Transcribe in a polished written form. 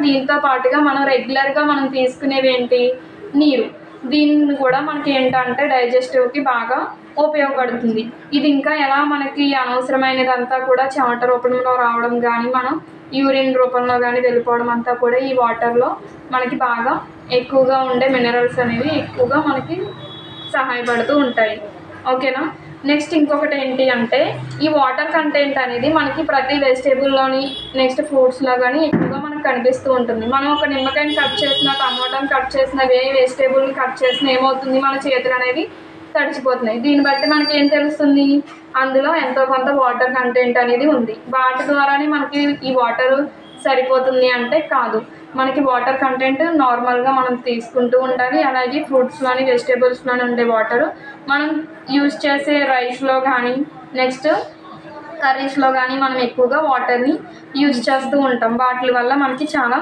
దీంతో పాటుగా మనం రెగ్యులర్గా మనం తీసుకునేవి ఏంటి, నీరు. దీన్ని కూడా మనకి ఏంటంటే డైజెస్టివ్కి బాగా ఉపయోగపడుతుంది. ఇది ఇంకా ఎలా మనకి అనవసరమైనదంతా కూడా చెమట రూపంలో రావడం కానీ, మనం యూరిన్ రూపంలో కానీ వెళ్ళిపోవడం అంతా కూడా ఈ వాటర్లో మనకి బాగా ఎక్కువగా ఉండే మినరల్స్ అనేవి ఎక్కువగా మనకి సహాయపడుతూ ఉంటాయి. ఓకేనా. నెక్స్ట్ ఇంకొకటి ఏంటి అంటే, ఈ వాటర్ కంటెంట్ అనేది మనకి ప్రతి వెజిటేబుల్లోని, నెక్స్ట్ ఫ్రూట్స్లో కానీ ఎక్కువగా మనకు కనిపిస్తూ ఉంటుంది. మనం ఒక నిమ్మకాయని కట్ చేసిన, టమాటాని కట్ చేసిన, వెజిటేబుల్ని కట్ చేసిన ఏమవుతుంది, మన చేతులు అనేవి తడిచిపోతున్నాయి. దీన్ని బట్టి మనకి ఏం తెలుస్తుంది, అందులో ఎంతో కొంత వాటర్ కంటెంట్ అనేది ఉంది. వాటి ద్వారానే మనకి ఈ వాటర్ సరిపోతుంది అంటే కాదు. మనకి వాటర్ కంటెంట్ నార్మల్గా మనం తీసుకుంటూ ఉండాలి. అలాగే ఫ్రూట్స్లోని, వెజిటేబుల్స్లోని ఉండే వాటరు మనం యూజ్ చేసే రైస్లో కానీ, నెక్స్ట్ కర్రీస్లో కానీ మనం ఎక్కువగా వాటర్ని యూజ్ చేస్తూ ఉంటాం. వాటి వల్ల మనకి చాలా